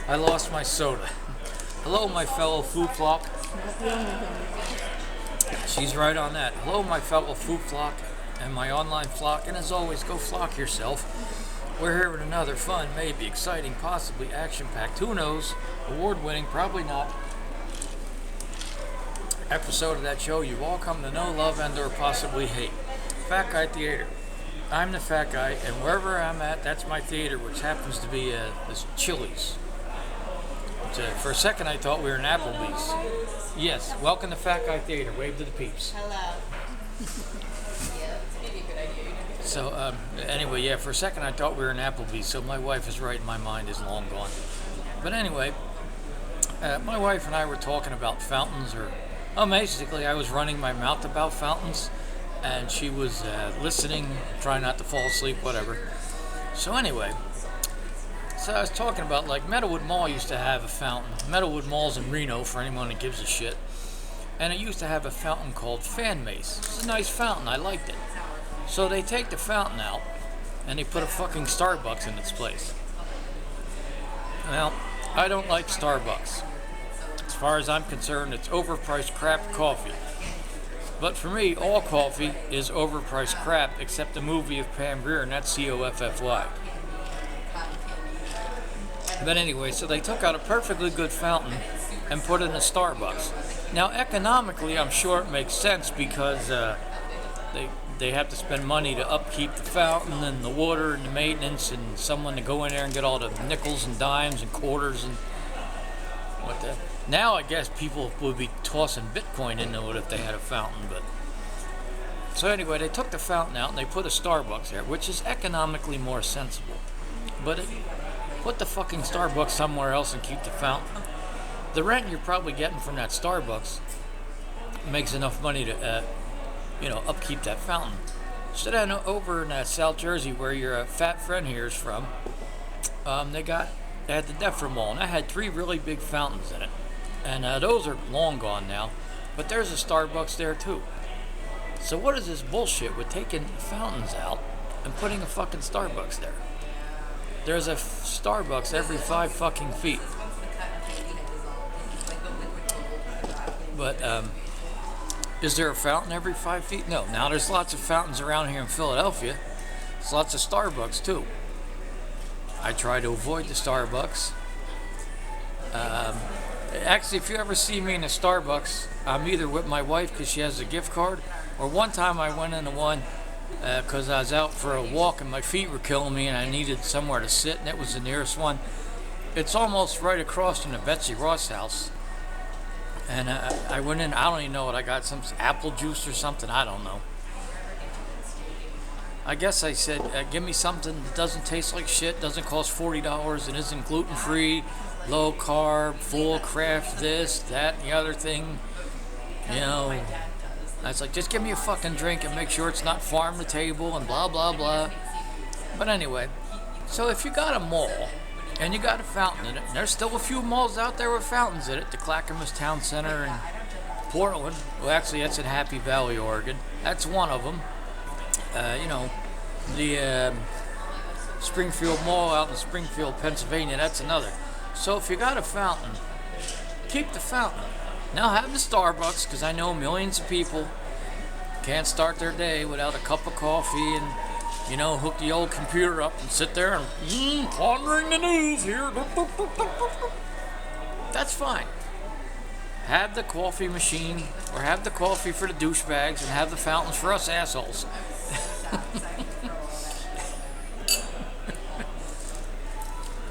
I lost my soda. Hello, my fellow food flock. She's right on that. Hello, my fellow food flock and my online flock. And as always, go flock yourself. We're here with another fun, maybe exciting, possibly action-packed, who knows, award-winning, probably not, episode of that show you've all come to know, love, and or possibly hate. Fat Guy Theater. I'm the fat guy, and wherever I'm at, that's my theater, which happens to be this Chili's. For a second, I thought we were in Applebee's. Yes, welcome to Fat Guy Theater. Wave to the peeps. Hello. So, anyway, yeah, for a second, I thought we were in Applebee's, so my wife is right, my mind is long gone. But anyway, my wife and I were talking about fountains, basically, I was running my mouth about fountains, and she was listening, trying not to fall asleep, whatever. So anyway, I was talking about, like, Meadowwood Mall used to have a fountain. Meadowwood Mall's in Reno, for anyone that gives a shit. And it used to have a fountain called Fan Mace. It's a nice fountain, I liked it. So they take the fountain out, and they put a fucking Starbucks in its place. Well, I don't like Starbucks. As far as I'm concerned, it's overpriced crap coffee. But for me, all coffee is overpriced crap, except the movie of Pam Grier, and that's Coffy. But anyway, so they took out a perfectly good fountain and put it in a Starbucks. Now, economically, I'm sure it makes sense because they have to spend money to upkeep the fountain and the water and the maintenance and someone to go in there and get all the nickels and dimes and quarters and what the... Now I guess people would be tossing Bitcoin into it if they had a fountain, but... So anyway, they took the fountain out and they put a Starbucks there, which is economically more sensible. But put the fucking Starbucks somewhere else and keep the fountain. The rent you're probably getting from that Starbucks makes enough money to, upkeep that fountain. So then over in South Jersey, where your fat friend here is from, they had the Deptford Mall, and I had 3 really big fountains in it. And those are long gone now, but there's a Starbucks there too. So what is this bullshit with taking fountains out and putting a fucking Starbucks there? There's a Starbucks every 5 fucking feet. But, is there a fountain every 5 feet? No. Now there's lots of fountains around here in Philadelphia. There's lots of Starbucks too. I try to avoid the Starbucks. Actually, if you ever see me in a Starbucks, I'm either with my wife because she has a gift card, or one time I went into one because I was out for a walk and my feet were killing me and I needed somewhere to sit, and it was the nearest one. It's almost right across from the Betsy Ross house. And I went in, I don't even know what I got, some apple juice or something, I don't know. I guess I said, give me something that doesn't taste like shit, doesn't cost $40, and isn't gluten-free, low carb, full craft, this, that, and the other thing. I was like, just give me a fucking drink and make sure it's not farm to table and blah, blah, blah. But anyway, so if you got a mall and you got a fountain in it, and there's still a few malls out there with fountains in it, the Clackamas Town Center in Portland, well, actually, that's in Happy Valley, Oregon. That's one of them. The Springfield Mall out in Springfield, Pennsylvania, that's another. So if you got a fountain, keep the fountain. Now have the Starbucks, because I know millions of people can't start their day without a cup of coffee and, hook the old computer up and sit there and pondering the news here. That's fine. Have the coffee machine, or have the coffee for the douchebags, and have the fountains for us assholes.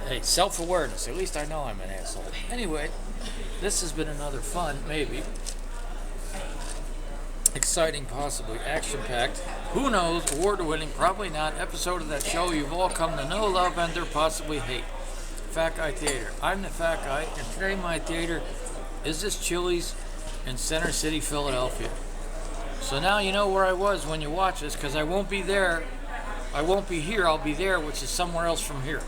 Hey, self-awareness. At least I know I'm an asshole. Anyway, this has been another fun, maybe exciting, possibly action-packed, who knows, award-winning, probably not, episode of that show you've all come to know, love, and or possibly hate. Fat Guy Theater. I'm the fat guy, and today my theater is this Chili's in Center City, Philadelphia. So now you know where I was when you watch this, because I won't be there. I won't be here. I'll be there, which is somewhere else from here.